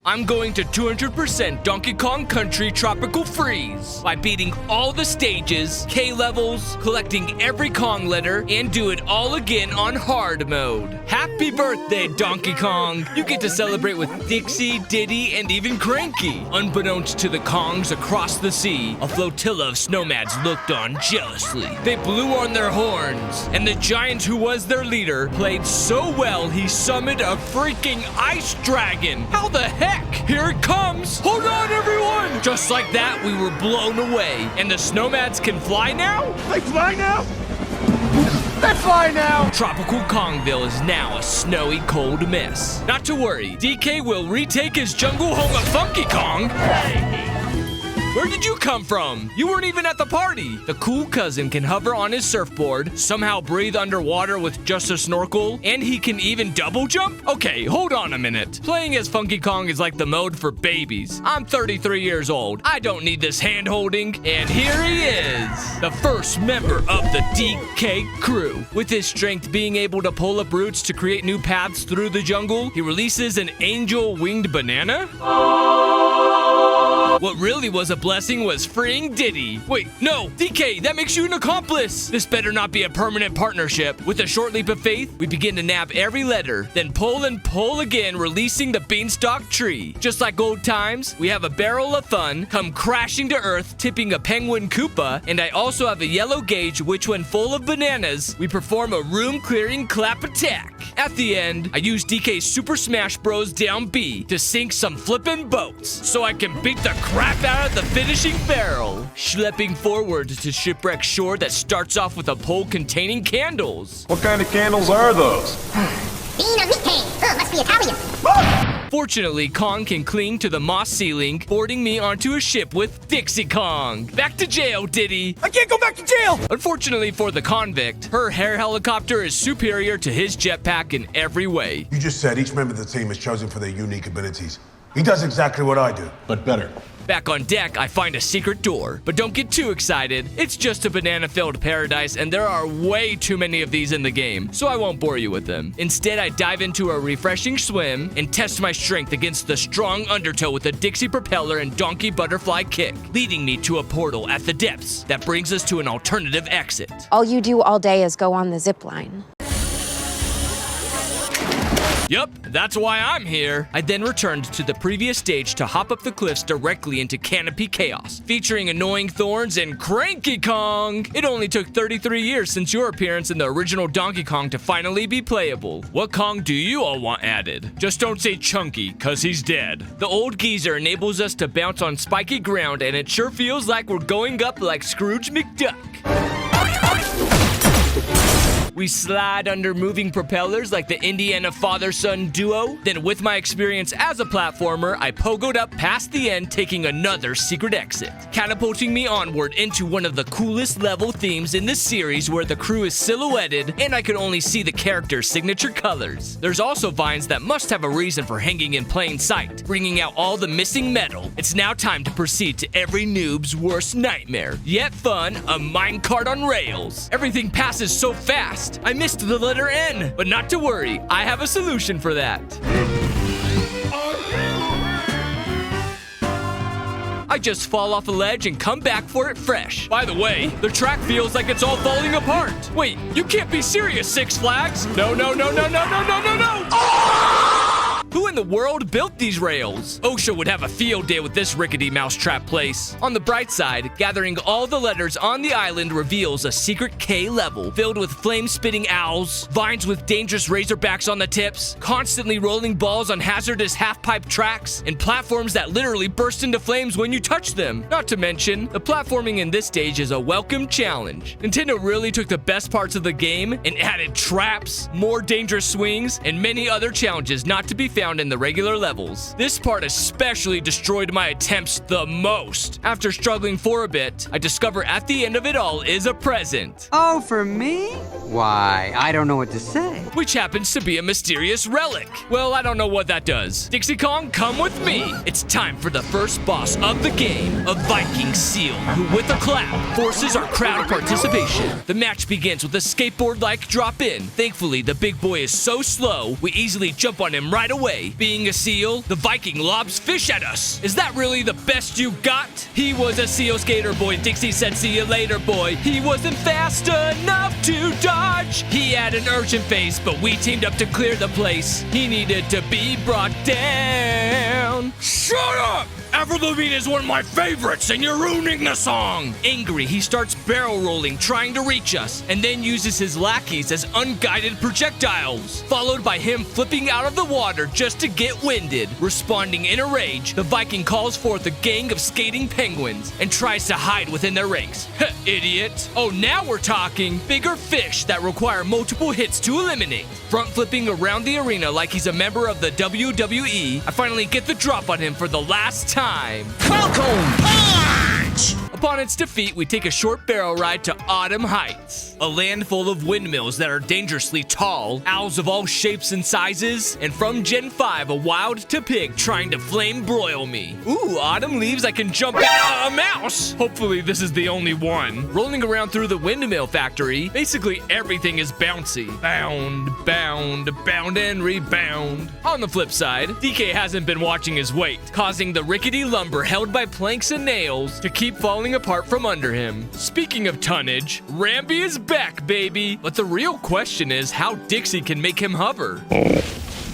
I'm going to 200% Donkey Kong Country Tropical Freeze by beating all the stages, K levels, collecting every Kong letter, and do it all again on hard mode. Happy birthday, Donkey Kong! You get to celebrate with Dixie, Diddy, and even Cranky. Unbeknownst to the Kongs across the sea, a flotilla of snowmads looked on jealously. They blew on their horns, and the giant who was their leader played so well he summoned a freaking ice dragon. How the heck? Here it comes! Hold on, everyone! Just like that, we were blown away. And the snowmads can fly now? They fly now? They fly now! Tropical Kongville is now a snowy, cold mess. Not to worry, DK will retake his jungle home of Funky Kong. Where did you come from? You weren't even at the party. The cool cousin can hover on his surfboard, somehow breathe underwater with just a snorkel, and he can even double jump? Okay, hold on a minute. Playing as Funky Kong is like the mode for babies. I'm 33 years old. I don't need this hand-holding, and here he is, the first member of the DK crew. With his strength being able to pull up roots to create new paths through the jungle, he releases an angel-winged banana? What really was a blessing was freeing Diddy. Wait, no, DK, that makes you an accomplice. This better not be a permanent partnership. With a short leap of faith, we begin to nab every letter, then pull and pull again, releasing the beanstalk tree. Just like old times, we have a barrel of fun, come crashing to earth, tipping a penguin Koopa, and I also have a yellow gauge, which when full of bananas, we perform a room-clearing clap attack. At the end, I use DK's Super Smash Bros. Down B to sink some flippin' boats, so I can beat the crap out of the finishing barrel. Schlepping forward to Shipwreck Shore that starts off with a pole containing candles. What kind of candles are those? Must be Italian. Fortunately, Kong can cling to the moss ceiling, boarding me onto a ship with Dixie Kong. Back to jail, Diddy. I can't go back to jail! Unfortunately for the convict, her hair helicopter is superior to his jetpack in every way. You just said each member of the team is chosen for their unique abilities. He does exactly what I do, but better. Back on deck, I find a secret door. But don't get too excited. It's just a banana-filled paradise, and there are way too many of these in the game, so I won't bore you with them. Instead, I dive into a refreshing swim and test my strength against the strong undertow with a Dixie propeller and donkey butterfly kick, leading me to a portal at the depths that brings us to an alternative exit. All you do all day is go on the zip line. Yup, that's why I'm here. I then returned to the previous stage to hop up the cliffs directly into Canopy Chaos, featuring annoying thorns and Cranky Kong. It only took 33 years since your appearance in the original Donkey Kong to finally be playable. What Kong do you all want added? Just don't say Chunky, cause he's dead. The old geezer enables us to bounce on spiky ground, and it sure feels like we're going up like Scrooge McDuck. We slide under moving propellers like the Indiana father-son duo. Then with my experience as a platformer, I pogoed up past the end, taking another secret exit, catapulting me onward into one of the coolest level themes in this series where the crew is silhouetted and I can only see the character's signature colors. There's also vines that must have a reason for hanging in plain sight, bringing out all the missing metal. It's now time to proceed to every noob's worst nightmare. Yet fun, a minecart on rails. Everything passes so fast. I missed the letter N, but not to worry, I have a solution for that. I just fall off a ledge and come back for it fresh. By the way, the track feels like it's all falling apart. Wait, you can't be serious, Six Flags. No, no, no, no, no, no, no, no, no. Who in the world built these rails? OSHA would have a field day with this rickety mousetrap place. On the bright side, gathering all the letters on the island reveals a secret K level filled with flame-spitting owls, vines with dangerous razorbacks on the tips, constantly rolling balls on hazardous half-pipe tracks, and platforms that literally burst into flames when you touch them. Not to mention, the platforming in this stage is a welcome challenge. Nintendo really took the best parts of the game and added traps, more dangerous swings, and many other challenges not to be found in the regular levels. This part especially destroyed my attempts the most. After struggling for a bit, I discover at the end of it all is a present. Oh, for me? Why, I don't know what to say. which happens to be a mysterious relic. Well, I don't know what that does. Dixie Kong, come with me. It's time for the first boss of the game, a Viking seal, who with a clap forces our crowd participation. The match begins with a skateboard-like drop-in. Thankfully, the big boy is so slow, we easily jump on him right away. Being a seal, the Viking lobs fish at us. Is that really the best you got? He was a seal skater boy. Dixie said, see you later, boy. He wasn't fast enough to dodge. He had an urgent phase, but we teamed up to clear the place. He needed to be brought down. Shut up! Avril Lavigne is one of my favorites, and you're ruining the song! Angry, he starts barrel rolling, trying to reach us, and then uses his lackeys as unguided projectiles, followed by him flipping out of the water just to get winded. Responding in a rage, the Viking calls forth a gang of skating penguins and tries to hide within their ranks. Idiot! Oh, now we're talking! Bigger fish that require multiple hits to eliminate. Front flipping around the arena like he's a member of the WWE, I finally get the drop on him for the last time. Welcome, Punch! Upon its defeat, we take a short barrel ride to Autumn Heights, a land full of windmills that are dangerously tall, owls of all shapes and sizes, and from Gen 5, a wild to pig trying to flame broil me. Ooh, Autumn leaves I can jump in a mouse! Hopefully this is the only one. Rolling around through the windmill factory, basically everything is bouncy. Bound, bound, bound and rebound. On the flip side, DK hasn't been watching his weight, causing the rickety lumber held by planks and nails to keep falling apart from under him. Speaking of tonnage, Ramby is back, baby! But the real question is how Dixie can make him hover.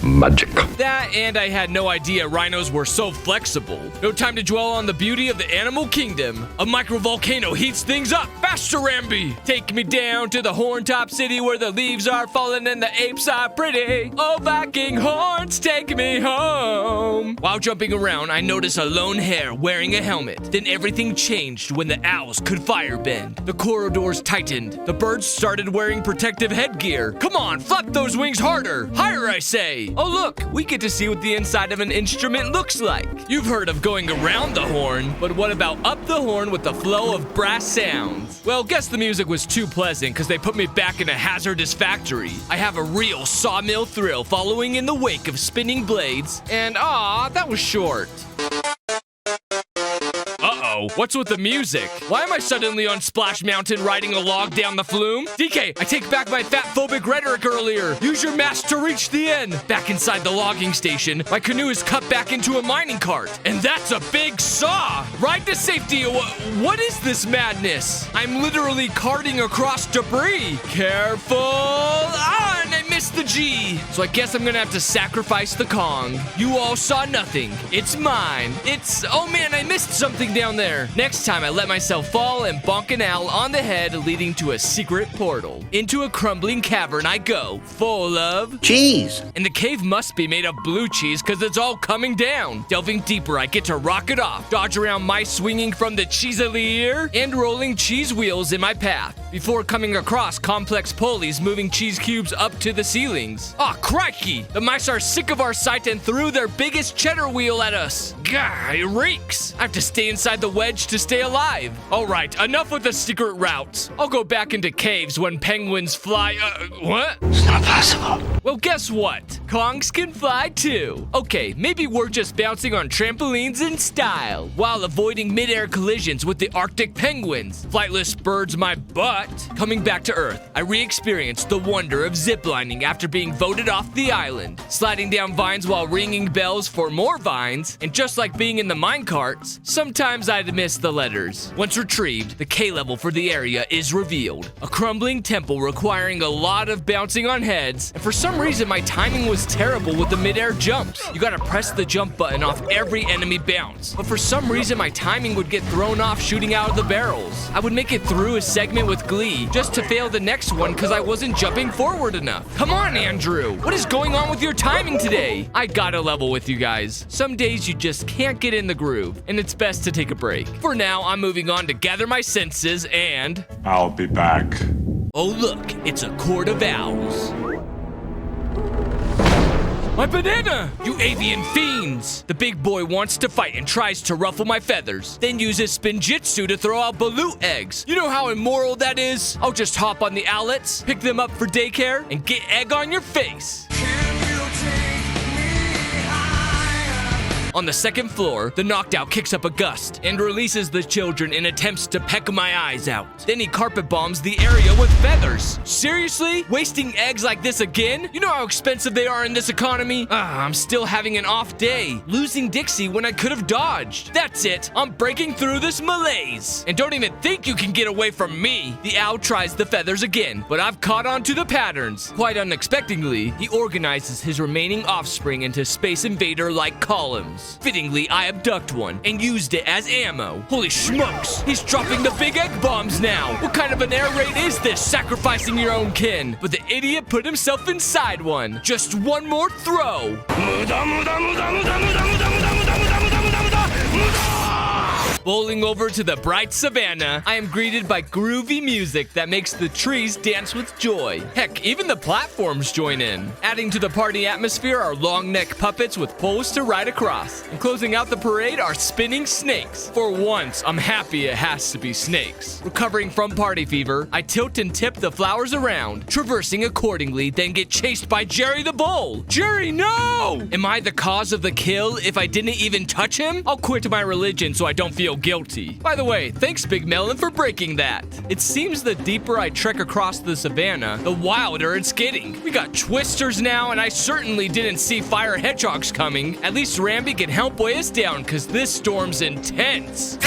Magic. That, and I had no idea rhinos were so flexible. No time to dwell on the beauty of the animal kingdom. A microvolcano heats things up. Faster, Ramby! Take me down to the horn-top city where the leaves are falling and the apes are pretty. Oh, Viking horns, take me home. While jumping around, I noticed a lone hare wearing a helmet. Then everything changed when the owls could firebend. The corridors tightened. The birds started wearing protective headgear. Come on, flap those wings harder. Higher, I say. Oh look, we get to see what the inside of an instrument looks like. You've heard of going around the horn, but what about up the horn with the flow of brass sounds? Well, guess the music was too pleasant because they put me back in a hazardous factory. I have a real sawmill thrill following in the wake of spinning blades, and that was short. Uh-oh, what's with the music? Why am I suddenly on Splash Mountain riding a log down the flume? DK, I take back my fat-phobic rhetoric earlier. Use your mast to reach the end. Back inside the logging station, my canoe is cut back into a mining cart. And that's a big saw! Ride to safety. What is this madness? I'm literally carting across debris. Careful! And I missed the G. So I guess I'm gonna have to sacrifice the Kong. You all saw nothing. It's mine. Oh man, I missed something down there. Next time I let myself fall and bonk an owl on the head, leading to a secret portal. Into a crumbling cavern I go, full of Cheese. and the cave must be made of blue cheese because it's all coming down. Delving deeper, I get to rock it off, dodge around mice swinging from the cheeselier, and rolling cheese wheels in my path, before coming across complex pulleys moving cheese cubes up to the ceilings. Aw, crikey! The mice are sick of our sight and threw their biggest cheddar wheel at us. Gah, it reeks. I have to stay inside the wedge to stay alive. Alright, enough with the secret routes. I'll go back into caves when penguins fly. What? It's not possible. Well, guess what? Kongs can fly too. Okay, maybe we're just bouncing on trampolines in style, while avoiding mid-air collisions with the Arctic penguins. Flightless birds my butt. Coming back to Earth, I re-experienced the wonder of ziplining after being voted off the island. Sliding down vines while ringing bells for more vines, and just like being in the minecarts, sometimes I'd miss the letters. Once retrieved, the K-level for the area is revealed. A crumbling temple requiring a lot of bouncing on heads, and for some reason my timing was terrible with the mid-air jumps. You gotta press the jump button off every enemy bounce, but for some reason my timing would get thrown off shooting out of the barrels. I would make it through a segment with glee, just to fail the next one because I wasn't jumping forward enough. Come on, Andrew! What is going on with your timing today? I gotta level with you guys. Some days you just can't get in the groove, and it's best to take a break. For now, I'm moving on to gather my senses and... I'll be back. Oh look, it's a court of owls. My banana! You avian fiends! The big boy wants to fight and tries to ruffle my feathers, then uses spinjitzu to throw out balut eggs. You know how immoral that is? I'll just hop on the owlets, pick them up for daycare, and get egg on your face. On the second floor, the knocked out kicks up a gust and releases the children in attempts to peck my eyes out. Then he carpet bombs the area with feathers. Seriously? Wasting eggs like this again? You know how expensive they are in this economy? I'm still having an off day, losing Dixie when I could have dodged. That's it, I'm breaking through this malaise. And don't even think you can get away from me. The owl tries the feathers again, but I've caught on to the patterns. Quite unexpectedly, he organizes his remaining offspring into Space Invader-like columns. Fittingly, I abduct one and used it as ammo. Holy smokes, he's dropping the big egg bombs now. What kind of an air raid is this, sacrificing your own kin? But the idiot put himself inside one. Just one more throw. Bowling over to the bright savannah, I am greeted by groovy music that makes the trees dance with joy. Heck, even the platforms join in. Adding to the party atmosphere are long neck puppets with poles to ride across. And closing out the parade are spinning snakes. For once, I'm happy it has to be snakes. Recovering from party fever, I tilt and tip the flowers around, traversing accordingly, then get chased by Jerry the Bull. Jerry, no! Am I the cause of the kill if I didn't even touch him? I'll quit my religion so I don't feel guilty. By the way, thanks Big Melon for breaking that. It seems the deeper I trek across the savannah, the wilder it's getting. We got twisters now, and I certainly didn't see fire hedgehogs coming. At least Rambi can help weigh us down, cause this storm's intense.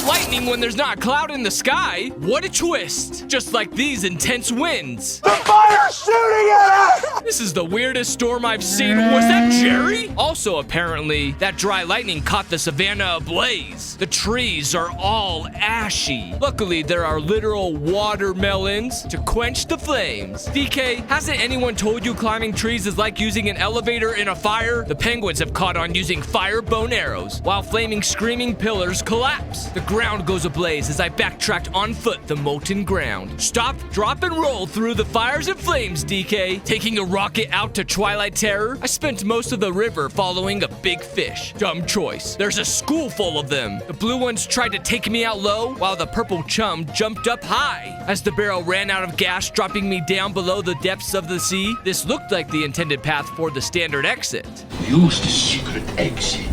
Lightning when there's not a cloud in the sky. What a twist. Just like these intense winds. The fire's shooting at us! This is the weirdest storm I've seen. Was that Jerry? Also, apparently, that dry lightning caught the savannah ablaze. The trees are all ashy. Luckily, there are literal watermelons to quench the flames. DK, hasn't anyone told you climbing trees is like using an elevator in a fire? The penguins have caught on using fire bone arrows, while flaming screaming pillars collapse. The ground goes ablaze as I backtracked on foot the molten ground. Stop, drop, and roll through the fires and flames, DK. Taking a rocket out to Twilight Terror, I spent most of the river following a big fish. Dumb choice. There's a school full of them. The blue ones tried to take me out low, while the purple chum jumped up high. As the barrel ran out of gas, dropping me down below the depths of the sea, this looked like the intended path for the standard exit. Use the secret exit.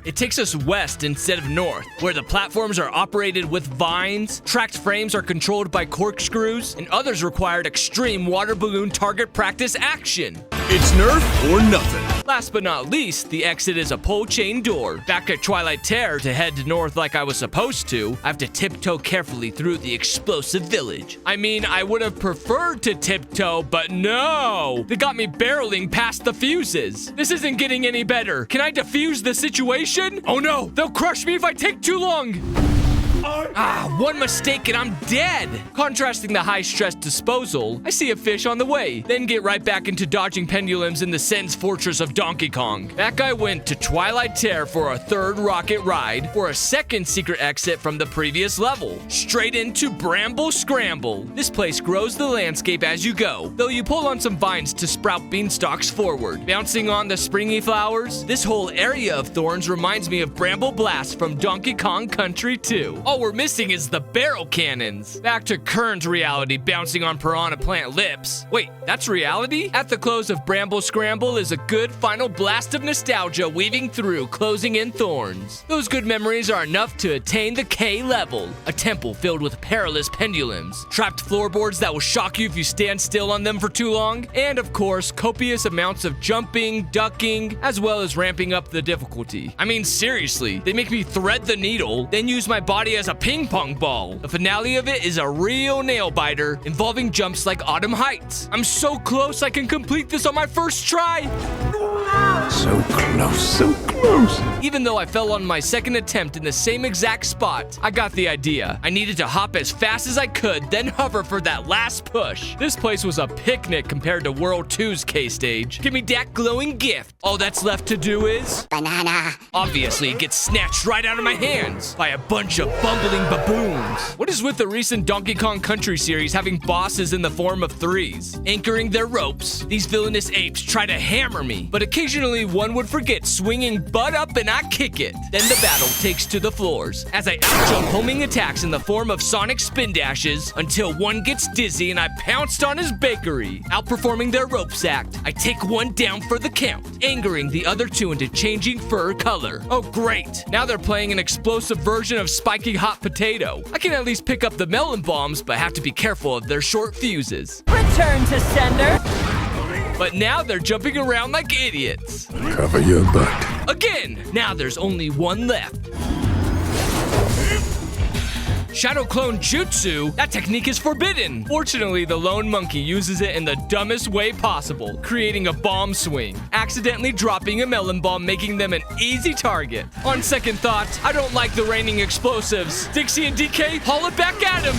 It takes us west instead of north, where the platforms are operated with vines, tracked frames are controlled by corkscrews, and others required extreme water balloon target practice action. It's Nerf or nothing. Last but not least, the exit is a pole chain door. Back at Twilight Terror to head north like I was supposed to, I have to tiptoe carefully through the explosive village. I mean, I would have preferred to tiptoe, but no! They got me barreling past the fuses. This isn't getting any better. Can I defuse the situation? Oh no, they'll crush me if I take too long! One mistake and I'm dead. Contrasting the high-stress disposal, I see a fish on the way, then get right back into dodging pendulums in the Sen's Fortress of Donkey Kong. Back I went to Twilight Terror for a third rocket ride, for a second secret exit from the previous level. Straight into Bramble Scramble. This place grows the landscape as you go, though you pull on some vines to sprout beanstalks forward. Bouncing on the springy flowers, this whole area of thorns reminds me of Bramble Blast from Donkey Kong Country 2. All we're missing is the barrel cannons. Back to current reality, bouncing on piranha plant lips. Wait, that's reality? At the close of Bramble Scramble is a good final blast of nostalgia weaving through, closing in thorns. Those good memories are enough to attain the K level, a temple filled with perilous pendulums, trapped floorboards that will shock you if you stand still on them for too long, and of course, copious amounts of jumping, ducking, as well as ramping up the difficulty. I mean, seriously, they make me thread the needle, then use my body as a ping pong ball. The finale of it is a real nail biter, involving jumps like Autumn Heights. I'm so close I can complete this on my first try. So close, so close. Even though I fell on my second attempt in the same exact spot, I got the idea. I needed to hop as fast as I could, then hover for that last push. This place was a picnic compared to World 2's K-Stage. Give me that glowing gift. All that's left to do is... Banana. Obviously, it gets snatched right out of my hands by a bunch of bumbling baboons. What is with the recent Donkey Kong Country series having bosses in the form of threes? Anchoring their ropes, these villainous apes try to hammer me, but occasionally one would forget swinging butt up and I kick it. Then the battle takes to the floors as I outjump homing attacks in the form of sonic spin dashes until one gets dizzy and I pounced on his bakery. Outperforming their ropes act, I take one down for the count, angering the other two into changing fur color. Oh great, now they're playing an explosive version of spiky hot potato. I can at least pick up the melon bombs, but have to be careful of their short fuses. Return to sender. But now they're jumping around like idiots. Cover your butt. Again, now there's only one left. Shadow Clone Jutsu? That technique is forbidden. Fortunately, the lone monkey uses it in the dumbest way possible, creating a bomb swing, accidentally dropping a melon bomb, making them an easy target. On second thought, I don't like the raining explosives. Dixie and DK, haul it back at him.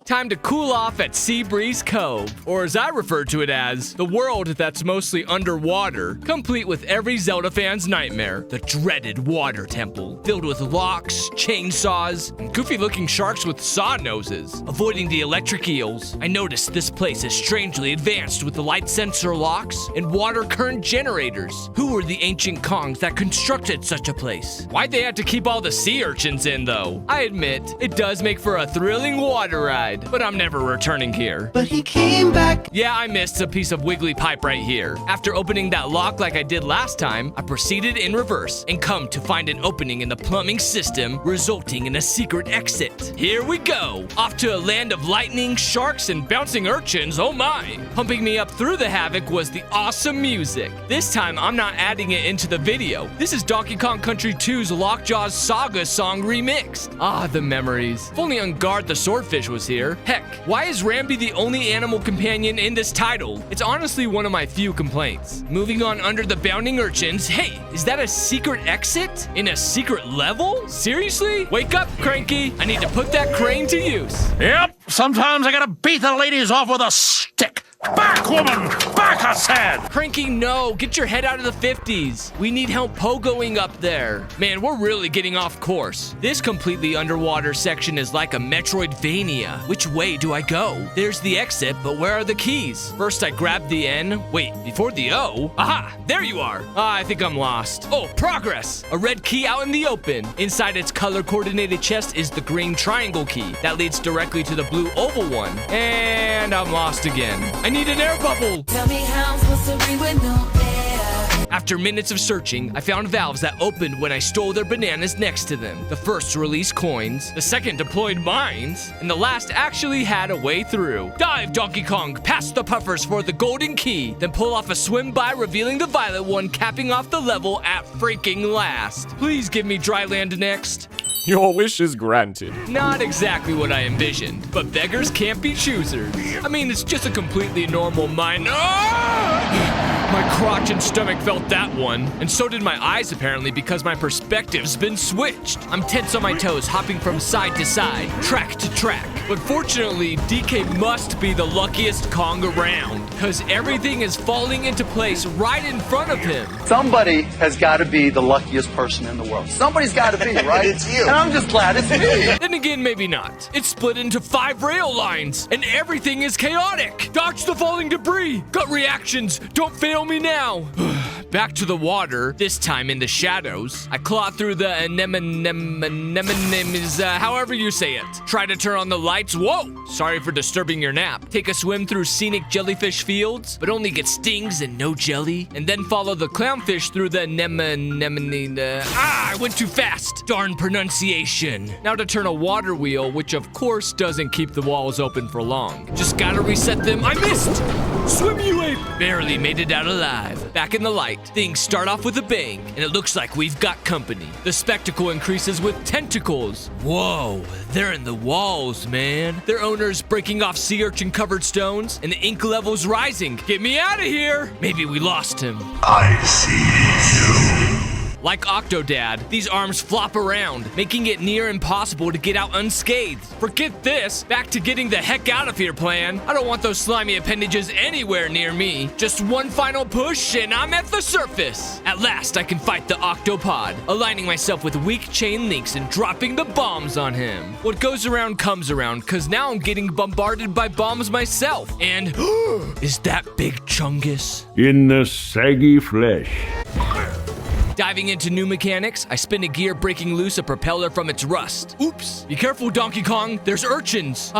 Time to cool off at Seabreeze Cove, or as I refer to it as, the world that's mostly underwater, complete with every Zelda fan's nightmare, the dreaded water temple, filled with locks, chainsaws, and goofy-looking sharks with saw noses. Avoiding the electric eels, I noticed this place is strangely advanced with the light sensor locks and water current generators. Who were the ancient Kongs that constructed such a place? Why'd they have to keep all the sea urchins in, though? I admit, it does make for a thrilling water ride, but I'm never returning here. But he came back. Yeah, I missed a piece of wiggly pipe right here. After opening that lock like I did last time, I proceeded in reverse and come to find an opening in the plumbing system, resulting in a secret exit. Here we go. Off to a land of lightning, sharks, and bouncing urchins, oh my. Pumping me up through the havoc was the awesome music. This time, I'm not adding it into the video. This is Donkey Kong Country 2's Lockjaw's Saga song remixed. Ah, the memories. If only Unguard the Swordfish was here. Heck, why is Rambi the only animal companion in this title? It's honestly one of my few complaints. Moving on under the bounding urchins. Hey, is that a secret exit? In a secret level? Seriously? Wake up, Cranky. I need to put that crane to use. Yep, sometimes I gotta beat the ladies off with a stick. Back, woman! Back, I said! Cranky, no. Get your head out of the 50s. We need help pogoing up there. Man, we're really getting off course. This completely underwater section is like a Metroidvania. Which way do I go? There's the exit, but where are the keys? First, I grab the N. Wait, before the O? Aha! There you are! I think I'm lost. Oh, progress! A red key out in the open. Inside its color-coordinated chest is the green triangle key. That leads directly to the blue oval one. And I'm lost again. I need an air bubble! Tell me how I'm supposed to breathe with no air. After minutes of searching, I found valves that opened when I stole their bananas next to them. The first released coins, the second deployed mines, and the last actually had a way through. Dive, Donkey Kong, past the puffers for the golden key, then pull off a swim by, revealing the violet one, capping off the level at freaking last. Please give me dry land next. Your wish is granted. Not exactly what I envisioned, but beggars can't be choosers. I mean, it's just a completely normal mine. Ah! My crotch and stomach felt that one, and so did my eyes apparently because my perspective's been switched. I'm tense on my toes, hopping from side to side, track to track. But fortunately, DK must be the luckiest Kong around, because everything is falling into place right in front of him. Somebody has got to be the luckiest person in the world. Somebody's got to be, right? It's you. And I'm just glad it's me. Then again, maybe not. It's split into 5 rail lines, and everything is chaotic. Dodge the falling debris. Gut reactions. Don't fail me now. Back to the water, this time in the shadows. I claw through the anemones, however you say it. Try to turn on the lights. Whoa! Sorry for disturbing your nap. Take a swim through scenic jellyfish fields, but only get stings and no jelly. And then follow the clownfish through the anemone. I went too fast. Darn pronunciation. Now to turn a water wheel, which of course doesn't keep the walls open for long. Just gotta reset them. I missed! Swim, you ape! Barely made it out alive. Back in the light, things start off with a bang, and it looks like we've got company. The spectacle increases with tentacles. Whoa, they're in the walls, man. Their owners breaking off sea urchin covered stones, and the ink levels rising. Get me out of here! Maybe we lost him. I see you. Like Octodad, these arms flop around, making it near impossible to get out unscathed. Forget this, back to getting the heck out of here plan. I don't want those slimy appendages anywhere near me. Just one final push and I'm at the surface. At last, I can fight the Octopod, aligning myself with weak chain links and dropping the bombs on him. What goes around comes around, cause now I'm getting bombarded by bombs myself. And is that Big Chungus? In the saggy flesh. Diving into new mechanics, I spin a gear, breaking loose a propeller from its rust. Oops. Be careful, Donkey Kong. There's urchins.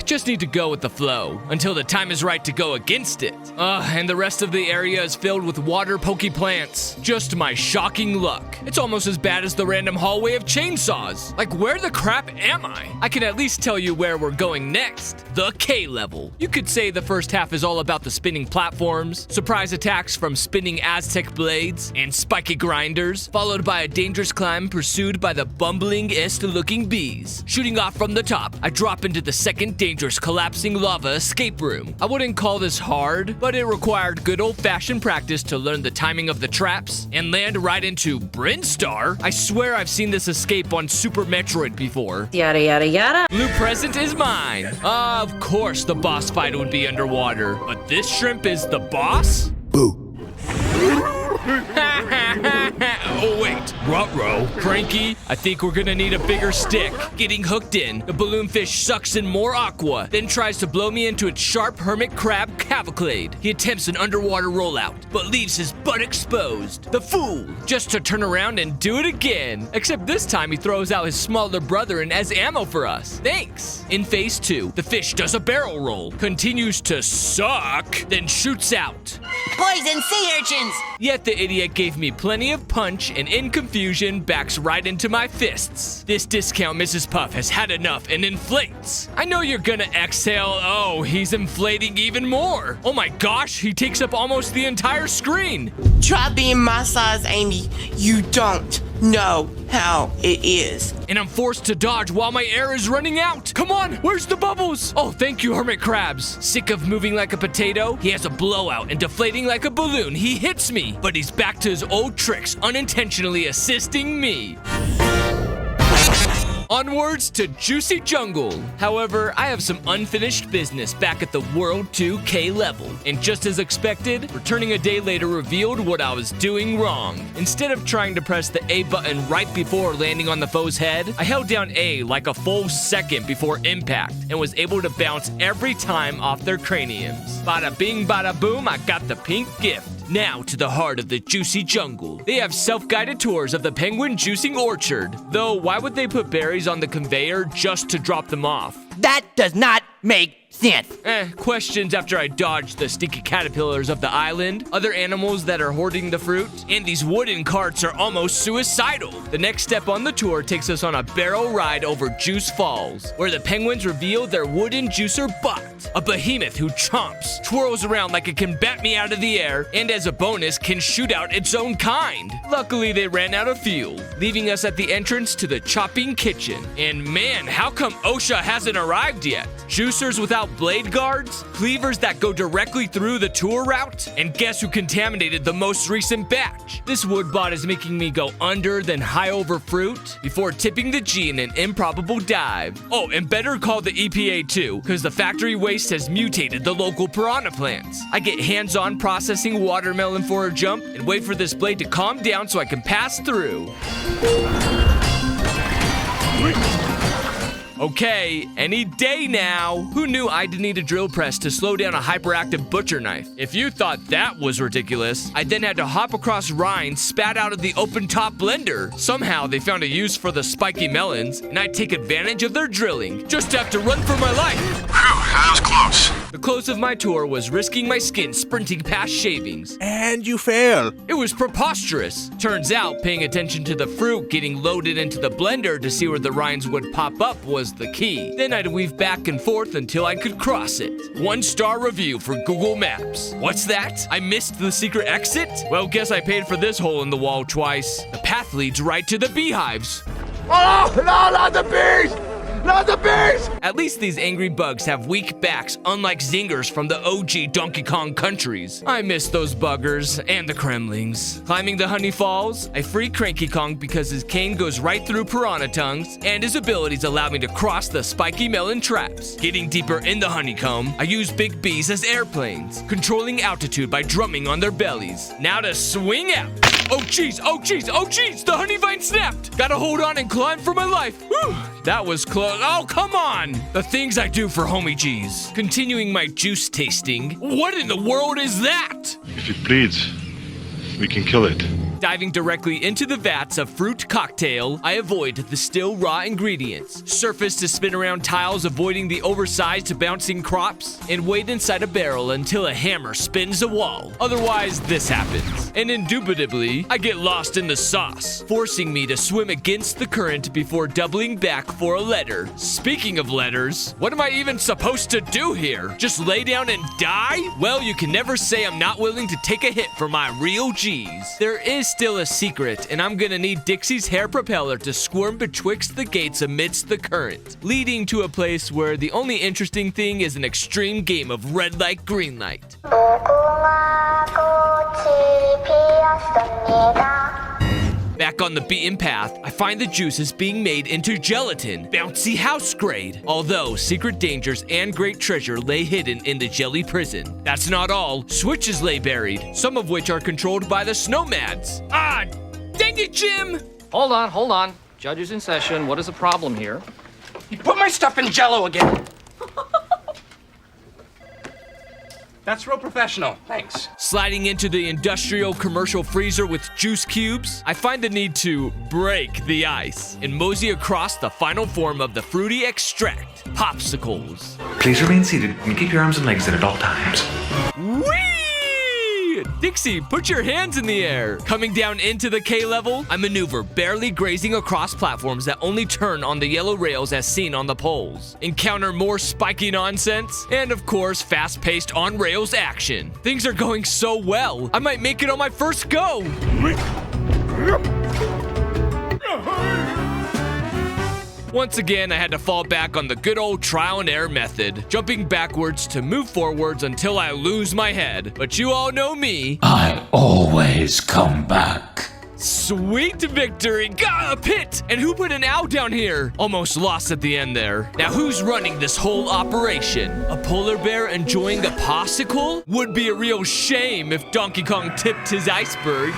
Just need to go with the flow until the time is right to go against it. And the rest of the area is filled with water pokey plants. Just my shocking luck. It's almost as bad as the random hallway of chainsaws. Like, where the crap am I? I can at least tell you where we're going next. The K level. You could say the first half is all about the spinning platforms, surprise attacks from spinning Aztec blades, and spiky grinders, followed by a dangerous climb pursued by the bumblingest-looking bees. Shooting off from the top, I drop into the second dangerous collapsing lava escape room. I wouldn't call this hard, but it required good old-fashioned practice to learn the timing of the traps and land right into Brinstar. I swear I've seen this escape on Super Metroid before. Yada yada yada. Blue present is mine. Of course the boss fight would be underwater, but this shrimp is the boss? Boo. Oh wait, ruh-roh. Frankie, I think we're gonna need a bigger stick. Getting hooked in, the balloonfish sucks in more aqua, then tries to blow me into its sharp hermit crab cavalcade. He attempts an underwater rollout, but leaves his butt exposed. The fool, just to turn around and do it again. Except this time he throws out his smaller brother and as ammo for us. Thanks. In phase 2, the fish does a barrel roll, continues to suck, then shoots out. Poison sea urchins. Yet the idiot gave me plenty of punch and in confusion backs right into my fists. This discount Mrs. Puff has had enough and inflates. I know you're gonna exhale. Oh, he's inflating even more. Oh my gosh, he takes up almost the entire screen. Try being my size, Amy. You don't know how it is. And I'm forced to dodge while my air is running out. Come on, where's the bubbles? Oh, thank you, hermit crabs. Sick of moving like a potato? He has a blowout and deflating like a balloon. He hits me, but he's back to his old tricks, unintentionally assisting me. Onwards to Juicy Jungle. However, I have some unfinished business back at the World 2K level. And just as expected, returning a day later revealed what I was doing wrong. Instead of trying to press the A button right before landing on the foe's head, I held down A like a full second before impact and was able to bounce every time off their craniums. Bada bing, bada boom, I got the pink gift. Now to the heart of the Juicy Jungle. They have self-guided tours of the penguin juicing orchard. Though, why would they put berries on the conveyor just to drop them off? That does not make sense. Questions after I dodged the stinky caterpillars of the island, other animals that are hoarding the fruit, and these wooden carts are almost suicidal. The next step on the tour takes us on a barrel ride over Juice Falls, where the penguins reveal their wooden juicer bot, a behemoth who chomps, twirls around like it can bat me out of the air, and as a bonus can shoot out its own kind. Luckily they ran out of fuel, leaving us at the entrance to the chopping kitchen. And man, how come OSHA hasn't arrived yet? Juicers without blade guards, cleavers that go directly through the tour route, and guess who contaminated the most recent batch? This wood bot is making me go under then high over fruit before tipping the G in an improbable dive. Oh, and better call the EPA too, because the factory waste has mutated the local piranha plants. I get hands-on processing watermelon for a jump and wait for this blade to calm down so I can pass through. Okay, any day now. Who knew I'd need a drill press to slow down a hyperactive butcher knife? If you thought that was ridiculous, I then had to hop across rinds spat out of the open-top blender. Somehow they found a use for the spiky melons, and I'd take advantage of their drilling. Just have to run for my life. Phew, that was close. The close of my tour was risking my skin sprinting past shavings. And you fail. It was preposterous. Turns out, paying attention to the fruit getting loaded into the blender to see where the rinds would pop up was the key. Then I'd weave back and forth until I could cross it. 1-star review for Google Maps. What's that? I missed the secret exit? Well, guess I paid for this hole in the wall twice. The path leads right to the beehives. Oh, no, not the bees! Not the bees! At least these angry bugs have weak backs, unlike zingers from the OG Donkey Kong countries. I miss those buggers and the Kremlings. Climbing the Honey Falls, I free Cranky Kong because his cane goes right through piranha tongues, and his abilities allow me to cross the spiky melon traps. Getting deeper in the honeycomb, I use big bees as airplanes, controlling altitude by drumming on their bellies. Now to swing out. Oh jeez, oh jeez, oh jeez, the honey vine snapped. Gotta hold on and climb for my life. Whew, that was close. Oh, come on. The things I do for homie G's. Continuing my juice tasting. What in the world is that? If it bleeds, we can kill it. Diving directly into the vats of fruit cocktail, I avoid the still raw ingredients. Surface to spin around tiles, avoiding the oversized bouncing crops, and wait inside a barrel until a hammer spins a wall. Otherwise, this happens. And indubitably, I get lost in the sauce, forcing me to swim against the current before doubling back for a letter. Speaking of letters, what am I even supposed to do here? Just lay down and die? Well, you can never say I'm not willing to take a hit for my real G's. There is still a secret, and I'm gonna need Dixie's hair propeller to squirm betwixt the gates amidst the current, leading to a place where the only interesting thing is an extreme game of red light, green light. Back on the beaten path, I find the juices being made into gelatin, bouncy house grade. Although secret dangers and great treasure lay hidden in the jelly prison. That's not all. Switches lay buried, some of which are controlled by the snowmads. Ah, dang it, Jim! Hold on. Judges in session. What is the problem here? You put my stuff in Jell-O again. That's real professional. Thanks. Sliding into the industrial commercial freezer with juice cubes, I find the need to break the ice and mosey across the final form of the fruity extract, popsicles. Please remain seated and keep your arms and legs in at all times. Whee! Dixie, put your hands in the air. Coming down into the K level, I maneuver, barely grazing across platforms that only turn on the yellow rails as seen on the poles. Encounter more spiky nonsense, and of course, fast-paced on-rails action. Things are going so well, I might make it on my first go. Once again, I had to fall back on the good old trial and error method, jumping backwards to move forwards until I lose my head. But you all know me. I always come back. Sweet victory! Got a pit! And who put an owl down here? Almost lost at the end there. Now who's running this whole operation? A polar bear enjoying a popsicle? Would be a real shame if Donkey Kong tipped his iceberg.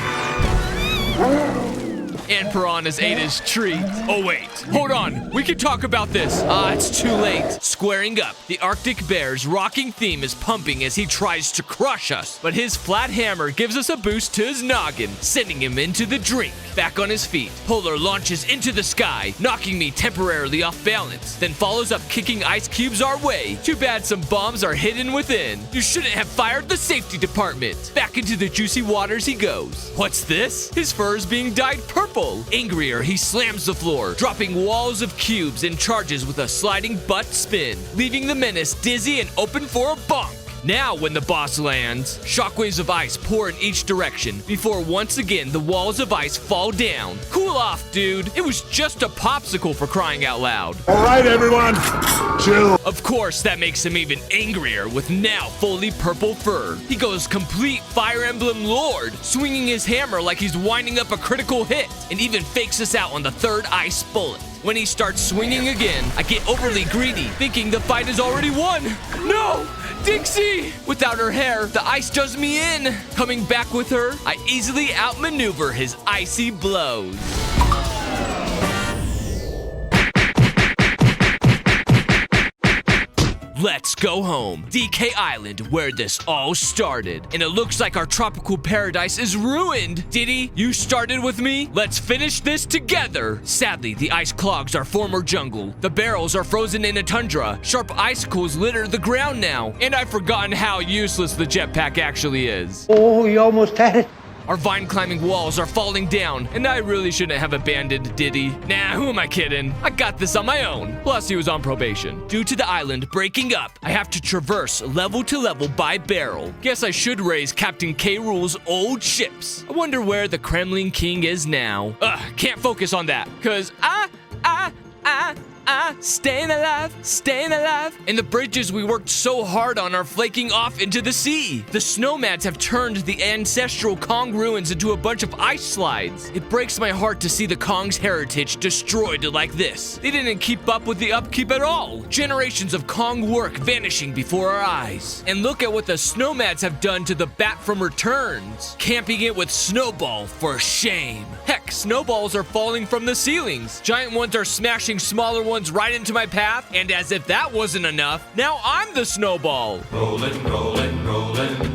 And Piranhas ate his treat. Oh wait, hold on, we can talk about this. It's too late. Squaring up, the Arctic Bear's rocking theme is pumping as he tries to crush us, but his flat hammer gives us a boost to his noggin, sending him into the drink. Back on his feet, Polar launches into the sky, knocking me temporarily off balance, then follows up kicking ice cubes our way. Too bad some bombs are hidden within. You shouldn't have fired the safety department. Back into the juicy waters he goes. What's this? His fur is being dyed purple. Angrier, he slams the floor, dropping walls of cubes and charges with a sliding butt spin, leaving the menace dizzy and open for a bonk. Now when the boss lands, shockwaves of ice pour in each direction before once again the walls of ice fall down. Cool off, dude. It was just a popsicle for crying out loud. All right, everyone, chill. Of course, that makes him even angrier with now fully purple fur. He goes complete Fire Emblem Lord, swinging his hammer like he's winding up a critical hit, and even fakes us out on the third ice bullet. When he starts swinging again, I get overly greedy, thinking the fight is already won. No! Dixie! Without her hair, the ice does me in. Coming back with her, I easily outmaneuver his icy blows. Let's go home. DK Island, where this all started. And it looks like our tropical paradise is ruined. Diddy, you started with me? Let's finish this together. Sadly, the ice clogs our former jungle. The barrels are frozen in a tundra. Sharp icicles litter the ground now. And I've forgotten how useless the jetpack actually is. Oh, you almost had it. Our vine-climbing walls are falling down, and I really shouldn't have abandoned Diddy. Nah, who am I kidding? I got this on my own. Plus, he was on probation. Due to the island breaking up, I have to traverse level to level by barrel. Guess I should raise Captain K. Rool's old ships. I wonder where the Kremlin King is now. Can't focus on that, cause Staying alive, staying alive. And the bridges we worked so hard on are flaking off into the sea. The snowmads have turned the ancestral Kong ruins into a bunch of ice slides. It breaks my heart to see the Kong's heritage destroyed like this. They didn't keep up with the upkeep at all. Generations of Kong work vanishing before our eyes. And look at what the snowmads have done to the Bat from Returns. Camping it with Snowball for shame. Heck, snowballs are falling from the ceilings. Giant ones are smashing smaller ones right into my path. And as if that wasn't enough, now I'm the snowball. Rollin', rollin', rollin'.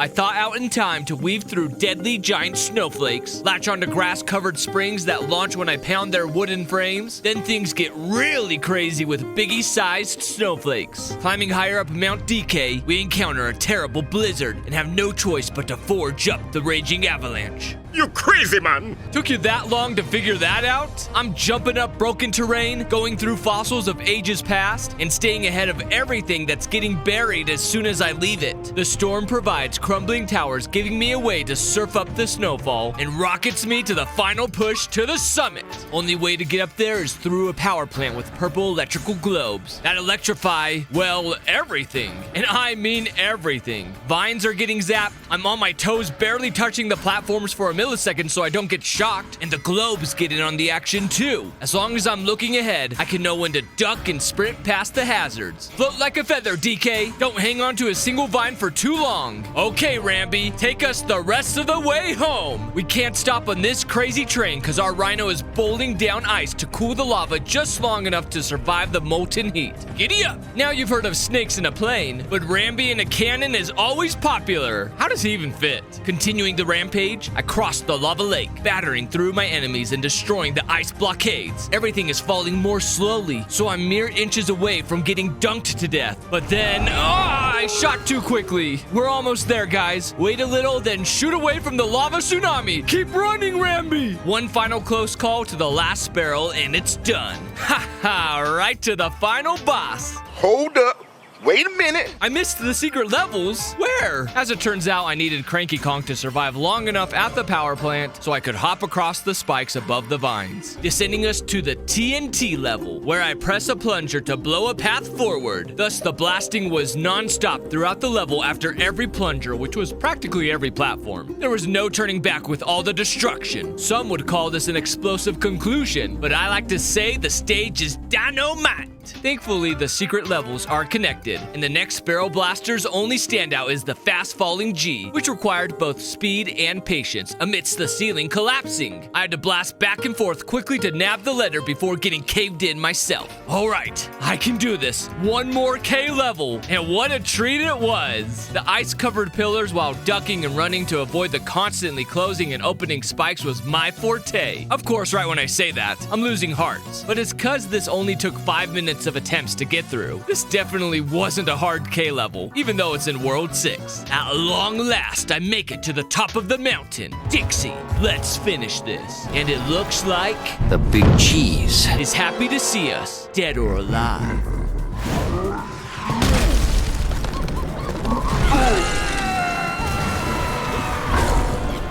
I thaw out in time to weave through deadly giant snowflakes, latch onto grass-covered springs that launch when I pound their wooden frames. Then things get really crazy with biggie-sized snowflakes. Climbing higher up Mount DK, we encounter a terrible blizzard and have no choice but to forge up the raging avalanche. You crazy man! Took you that long to figure that out? I'm jumping up broken terrain, going through fossils of ages past, and staying ahead of everything that's getting buried as soon as I leave it. The storm provides crumbling towers, giving me a way to surf up the snowfall, and rockets me to the final push to the summit. Only way to get up there is through a power plant with purple electrical globes that electrify, well, everything. And I mean everything. Vines are getting zapped, I'm on my toes barely touching the platforms for a millisecond so I don't get shocked, and the globes get in on the action too. As long as I'm looking ahead, I can know when to duck and sprint past the hazards. Float like a feather, DK. Don't hang on to a single vine for too long. Okay, Ramby, take us the rest of the way home. We can't stop on this crazy train because our rhino is bowling down ice to cool the lava just long enough to survive the molten heat. Giddy up! Now you've heard of snakes in a plane, but Ramby in a cannon is always popular. How does he even fit? Continuing the rampage, I cross the lava lake, battering through my enemies and destroying the ice blockades. Everything is falling more slowly, so I'm mere inches away from getting dunked to death. But then, I shot too quickly. We're almost there, guys. Wait a little, then shoot away from the lava tsunami. Keep running, Ramby! One final close call to the last barrel, and it's done. Ha ha, right to the final boss. Hold up. Wait a minute! I missed the secret levels? Where? As it turns out, I needed Cranky Kong to survive long enough at the power plant so I could hop across the spikes above the vines, descending us to the TNT level, where I press a plunger to blow a path forward. Thus, the blasting was non-stop throughout the level after every plunger, which was practically every platform. There was no turning back with all the destruction. Some would call this an explosive conclusion, but I like to say the stage is dynamite. Thankfully, the secret levels are connected, and the next barrel blaster's only standout is the fast-falling G, which required both speed and patience amidst the ceiling collapsing. I had to blast back and forth quickly to nab the letter before getting caved in myself. Alright, I can do this. One more K level, and what a treat it was! The ice-covered pillars while ducking and running to avoid the constantly closing and opening spikes was my forte. Of course, right when I say that, I'm losing hearts, but it's cause this only took 5 minutes of attempts to get through. This definitely wasn't a hard K level, even though it's in World 6. At long last, I make it to the top of the mountain. Dixie, let's finish this. And it looks like The big cheese is happy to see us, dead or alive.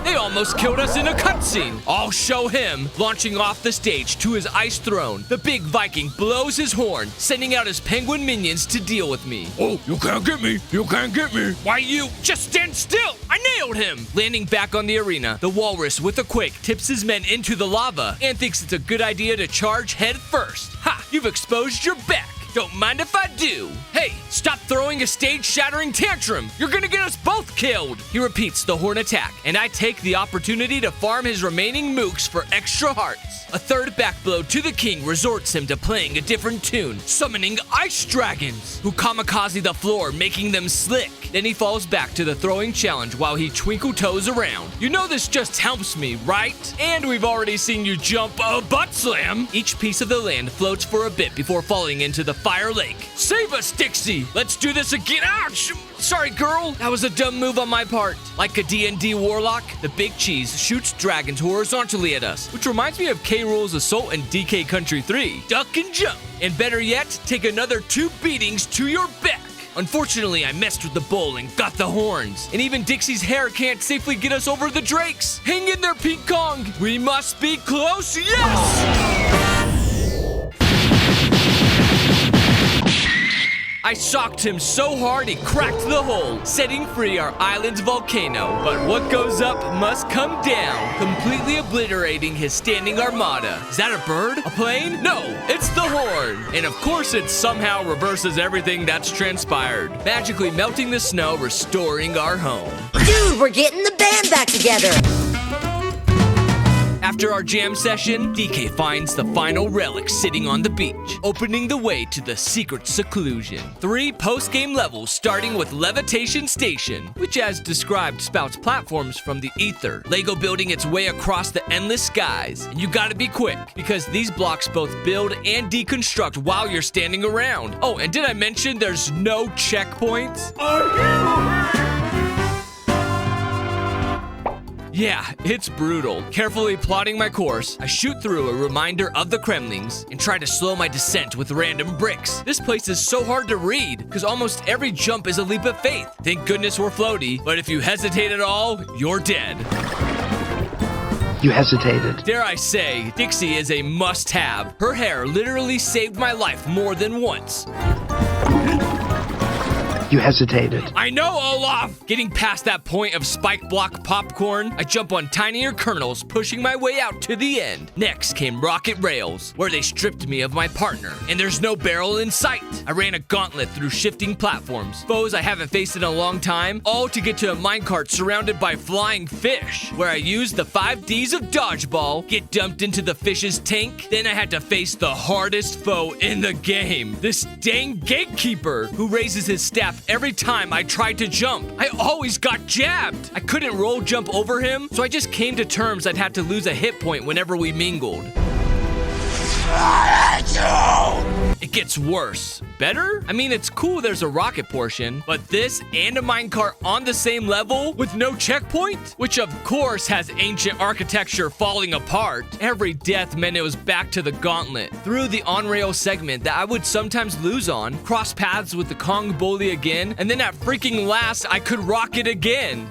They almost killed us in a cutscene. I'll show him. Launching off the stage to his ice throne, the big Viking blows his horn, sending out his penguin minions to deal with me. Oh, you can't get me. You can't get me. Why, you just stand still. I nailed him. Landing back on the arena, the walrus with a quake tips his men into the lava and thinks it's a good idea to charge head first. Ha, you've exposed your back. Don't mind if I do. Hey, stop throwing a stage-shattering tantrum. You're gonna get us both killed. He repeats the horn attack, and I take the opportunity to farm his remaining mooks for extra hearts. A third back blow to the king resorts him to playing a different tune, summoning ice dragons, who kamikaze the floor, making them slick. Then he falls back to the throwing challenge while he twinkle toes around. You know this just helps me, right? And we've already seen you jump a butt slam. Each piece of the land floats for a bit before falling into the fire lake. Save us, Dixie! Let's do this again. Ouch! Sorry, girl. That was a dumb move on my part. Like a D&D warlock, the big cheese shoots dragons horizontally at us, which reminds me of K. Rool's Assault and DK Country 3. Duck and jump. And better yet, take another 2 beatings to your back. Unfortunately, I messed with the bowl and got the horns. And even Dixie's hair can't safely get us over the drakes. Hang in there, Pete Kong. We must be close. Yes! I socked him so hard he cracked the hole, setting free our island's volcano. But what goes up must come down, completely obliterating his standing armada. Is that a bird? A plane? No, it's the horn. And of course it somehow reverses everything that's transpired, magically melting the snow, restoring our home. Dude, we're getting the band back together. After our jam session, DK finds the final relic sitting on the beach, opening the way to the secret seclusion. 3 post-game levels starting with Levitation Station, which as described spouts platforms from the ether, Lego building its way across the endless skies. And you gotta be quick, because these blocks both build and deconstruct while you're standing around. Oh, and did I mention there's no checkpoints? Yeah, it's brutal. Carefully plotting my course, I shoot through a reminder of the Kremlings and try to slow my descent with random bricks. This place is so hard to read because almost every jump is a leap of faith. Thank goodness we're floaty, but if you hesitate at all, you're dead. You hesitated. Dare I say, Dixie is a must-have. Her hair literally saved my life more than once. You hesitated. I know, Olaf! Getting past that point of spike block popcorn, I jump on tinier kernels, pushing my way out to the end. Next came rocket rails, where they stripped me of my partner, and there's no barrel in sight. I ran a gauntlet through shifting platforms, foes I haven't faced in a long time, all to get to a minecart surrounded by flying fish, where I used the 5 Ds of dodgeball, get dumped into the fish's tank, then I had to face the hardest foe in the game, this dang gatekeeper, who raises his staff every time I tried to jump. I always got jabbed. I couldn't roll jump over him, so I just came to terms I'd have to lose a hit point whenever we mingled. It gets worse. Better? I mean, it's cool there's a rocket portion, but this and a minecart on the same level with no checkpoint? Which of course has ancient architecture falling apart. Every death meant it was back to the gauntlet, through the on-rail segment that I would sometimes lose on, cross paths with the Kong bully again, and then at freaking last, I could rocket again.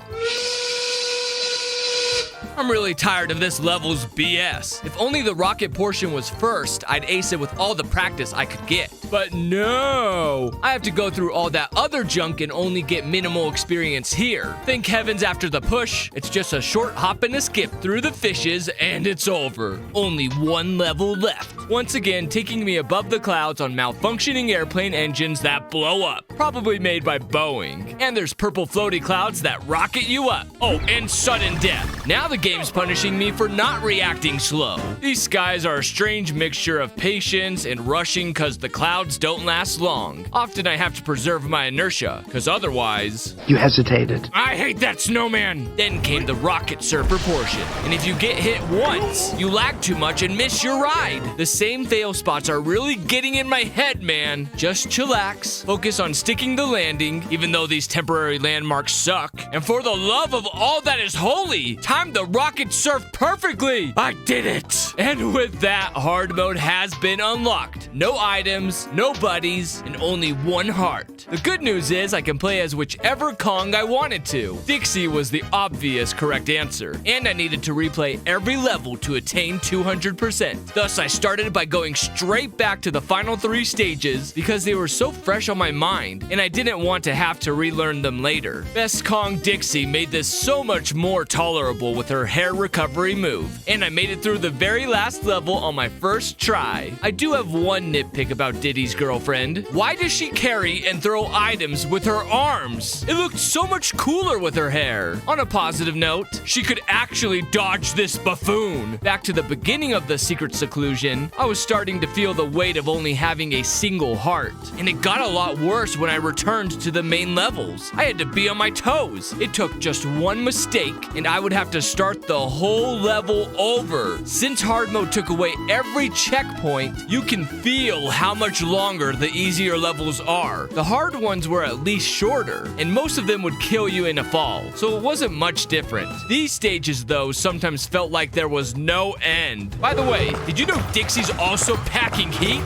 I'm really tired of this level's BS. If only the rocket portion was first, I'd ace it with all the practice I could get. But no! I have to go through all that other junk and only get minimal experience here. Thank heavens after the push, it's just a short hop and a skip through the fishes and it's over. Only 1 level left. Once again, taking me above the clouds on malfunctioning airplane engines that blow up. Probably made by Boeing. And there's purple floaty clouds that rocket you up. Oh, and sudden death. Now the game's punishing me for not reacting slow. These skies are a strange mixture of patience and rushing cause the clouds don't last long. Often I have to preserve my inertia, cause otherwise... You hesitated. I hate that snowman! Then came the rocket surfer portion. And if you get hit once, you lag too much and miss your ride. The same fail spots are really getting in my head, man. Just chillax, focus on sticking the landing, even though these temporary landmarks suck. And for the love of all that is holy, time the rocket surf perfectly! I did it! And with that, hard mode has been unlocked. No items, no buddies, and only 1 heart. The good news is I can play as whichever Kong I wanted to. Dixie was the obvious correct answer, and I needed to replay every level to attain 200%. Thus, I started by going straight back to the final 3 stages because they were so fresh on my mind, and I didn't want to have to relearn them later. Best Kong Dixie made this so much more tolerable with her hair recovery move, and I made it through the very last level on my first try. I do have one nitpick about Diddy's girlfriend. Why does she carry and throw items with her arms? It looked so much cooler with her hair. On a positive note, she could actually dodge this buffoon. Back to the beginning of the secret seclusion, I was starting to feel the weight of only having a single heart, and it got a lot worse when I returned to the main levels. I had to be on my toes. It took just 1 mistake, and I would have to start the whole level over. Since hard mode took away every checkpoint, you can feel how much longer the easier levels are. The hard ones were at least shorter, and most of them would kill you in a fall, so it wasn't much different. These stages, though, sometimes felt like there was no end. By the way, did you know Dixie's also packing heat?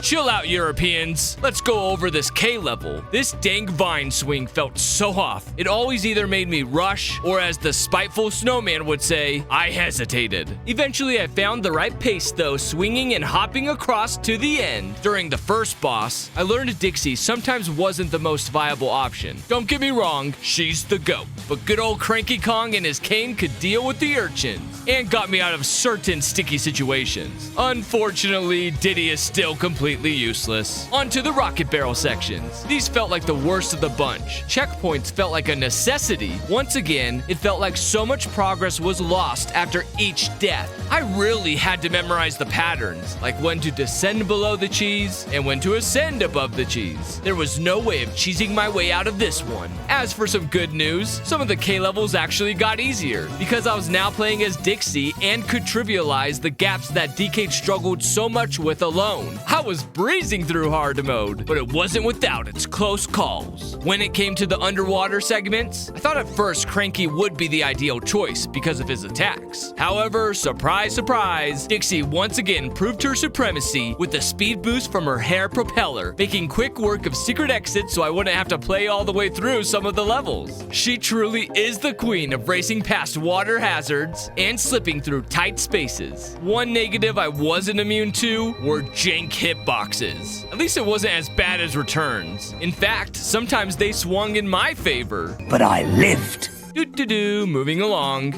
Chill out, Europeans. Let's go over this K level. This dang vine swing felt so off. It always either made me rush, or as the spiteful snowman would say, I hesitated. Eventually, I found the right pace though, swinging and hopping across to the end. During the first boss, I learned Dixie sometimes wasn't the most viable option. Don't get me wrong, she's the GOAT. But good old Cranky Kong and his cane could deal with the urchins, and got me out of certain sticky situations. Unfortunately, Diddy is still completely useless. Onto the rocket barrel sections. These felt like the worst of the bunch. Checkpoints felt like a necessity. Once again, it felt like so much progress was lost after each death. I really had to memorize the patterns, like when to descend below the cheese and when to ascend above the cheese. There was no way of cheesing my way out of this one. As for some good news, some of the K levels actually got easier, because I was now playing as Dixie and could trivialize the gaps that DK struggled so much with alone. I was breezing through hard mode, but it wasn't without its close calls. When it came to the underwater segments, I thought at first Cranky would be the ideal choice because of his attacks. However, surprise, surprise, Dixie once again proved her supremacy with the speed boost from her hair propeller, making quick work of secret exits so I wouldn't have to play all the way through some of the levels. She truly is the queen of racing past water hazards and slipping through tight spaces. One negative I wasn't immune to were jank hitboxes. At least it wasn't as bad as Returns. In fact, sometimes they swung in my favor. But I lived. Moving along.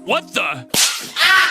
What the?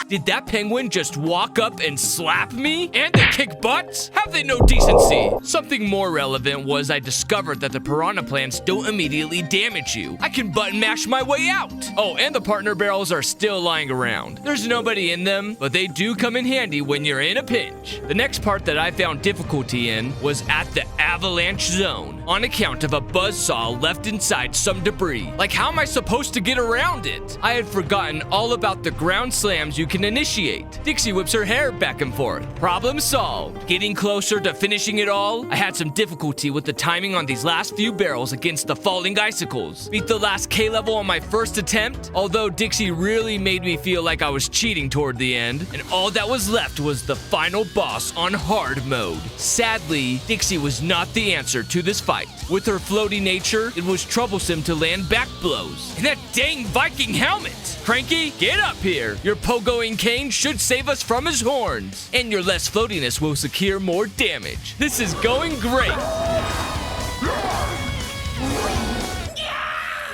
Did that penguin just walk up and slap me? And they kick butts? Have they no decency? Something more relevant was I discovered that the piranha plants don't immediately damage you. I can button mash my way out. Oh, and the partner barrels are still lying around. There's nobody in them, but they do come in handy when you're in a pinch. The next part that I found difficulty in was at the avalanche zone, on account of a buzzsaw left inside some debris. Like, how am I supposed to get around it? I had forgotten all about the ground slams you can initiate. Dixie whips her hair back and forth. Problem solved. Getting closer to finishing it all, I had some difficulty with the timing on these last few barrels against the falling icicles. Beat the last K level on my first attempt, although Dixie really made me feel like I was cheating toward the end, and all that was left was the final boss on hard mode. Sadly, Dixie was not the answer to this fight. With her floaty nature, it was troublesome to land back blows. And that dang Viking helmet! Cranky, get up here! Your pogoing cane should save us from his horns, and your less floatiness will secure more damage. This is going great!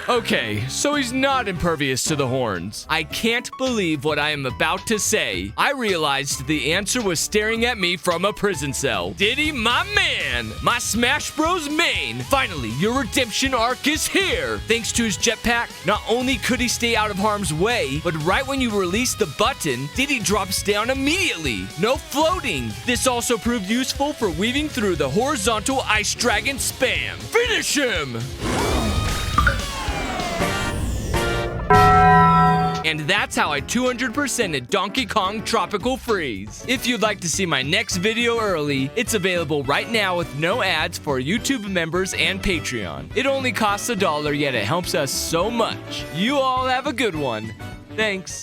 Okay, so he's not impervious to the horns. I can't believe what I am about to say. I realized the answer was staring at me from a prison cell. Diddy, my man! My Smash Bros main! Finally, your redemption arc is here! Thanks to his jetpack, not only could he stay out of harm's way, but right when you release the button, Diddy drops down immediately. No floating! This also proved useful for weaving through the horizontal ice dragon spam. Finish him! And that's how I 200%ed Donkey Kong Tropical Freeze. If you'd like to see my next video early, it's available right now with no ads for YouTube members and Patreon. It only costs $1, yet it helps us so much. You all have a good one. Thanks.